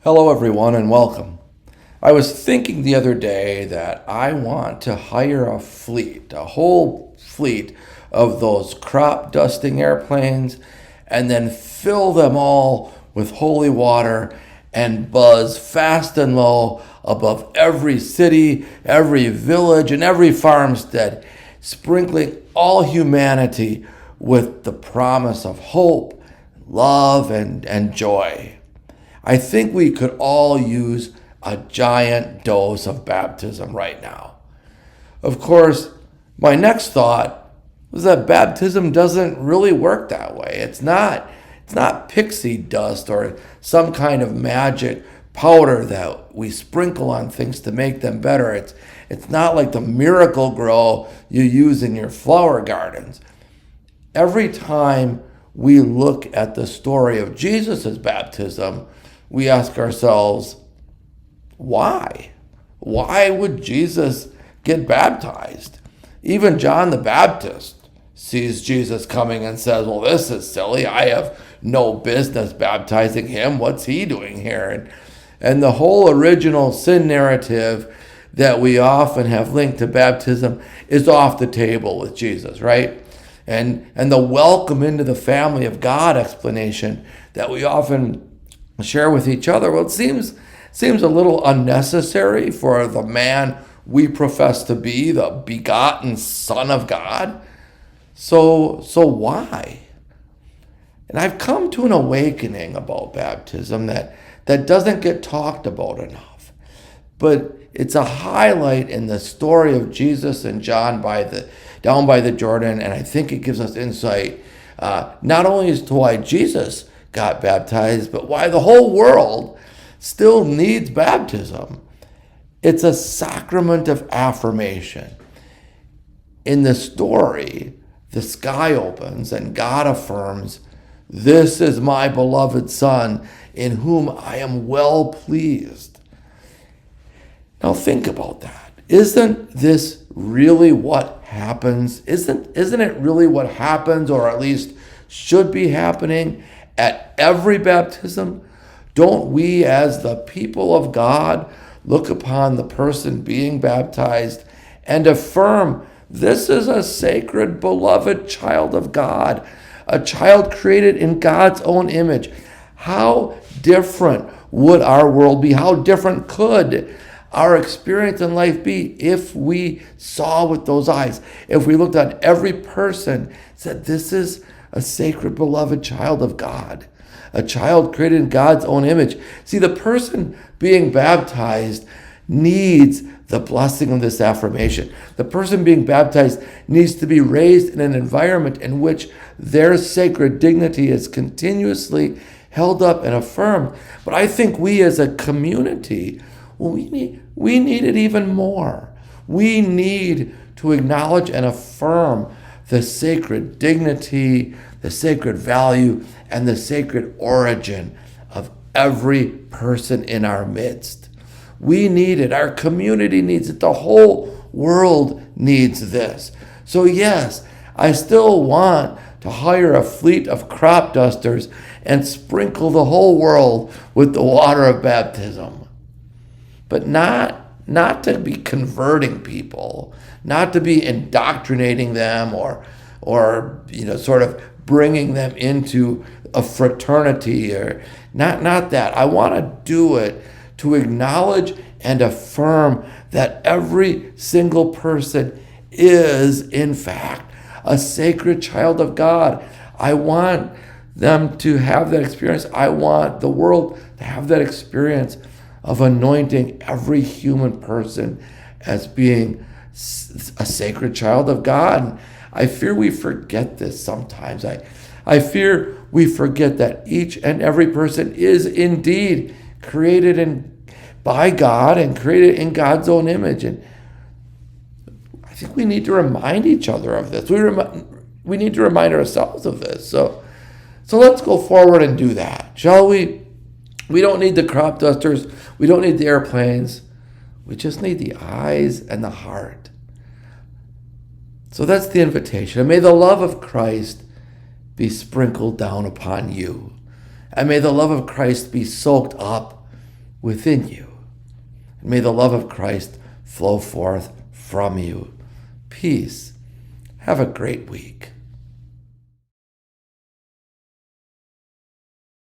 Hello, everyone, and welcome. I was thinking the other day that I want to hire a whole fleet of those crop dusting airplanes, and then fill them all with holy water and buzz fast and low above every city, every village, and every farmstead, sprinkling all humanity with the promise of hope, love, and joy. I think we could all use a giant dose of baptism right now. Of course, my next thought was that baptism doesn't really work that way. It's not pixie dust or some kind of magic powder that we sprinkle on things to make them better. It's not like the miracle grow you use in your flower gardens. Every time we look at the story of Jesus' baptism, we ask ourselves, why? Why would Jesus get baptized? Even John the Baptist sees Jesus coming and says, well, this is silly. I have no business baptizing him. What's he doing here? And the whole original sin narrative that we often have linked to baptism is off the table with Jesus, right? And the welcome into the family of God explanation that we often share with each other, well, it seems a little unnecessary for the man we profess to be, the begotten Son of God. So why? And I've come to an awakening about baptism that doesn't get talked about enough. But it's a highlight in the story of Jesus and John down by the Jordan, and I think it gives us insight not only as to why Jesus got baptized, but why the whole world still needs baptism. It's a sacrament of affirmation. In the story, the sky opens and God affirms, "This is my beloved Son, in whom I am well pleased." Now think about that. Isn't this really what happens? Isn't it really what happens, or at least should be happening at every baptism? Don't we, as the people of God, look upon the person being baptized and affirm this is a sacred, beloved child of God, a child created in God's own image? How different would our world be? How different could our experience in life be if we saw with those eyes? If we looked at every person, said, this is a sacred, beloved child of God, a child created in God's own image. See, the person being baptized needs the blessing of this affirmation. The person being baptized needs to be raised in an environment in which their sacred dignity is continuously held up and affirmed. But I think we as a community, we need it even more. We need to acknowledge and affirm the sacred dignity, the sacred value, and the sacred origin of every person in our midst. We need it. Our community needs it. The whole world needs this. So yes, I still want to hire a fleet of crop dusters and sprinkle the whole world with the water of baptism. But not to be converting people, not to be indoctrinating them or sort of bringing them into a fraternity, or not that. I want to do it to acknowledge and affirm that every single person is, in fact, a sacred child of God. I want them to have that experience. I want the world to have that experience of anointing every human person as being a sacred child of God. And I fear we forget this sometimes. I fear we forget that each and every person is indeed created by God and created in God's own image. And I think we need to remind each other of this. We need to remind ourselves of this. So let's go forward and do that, shall we? We don't need the crop dusters. We don't need the airplanes. We just need the eyes and the heart. So that's the invitation. And may the love of Christ be sprinkled down upon you. And may the love of Christ be soaked up within you. And may the love of Christ flow forth from you. Peace. Have a great week.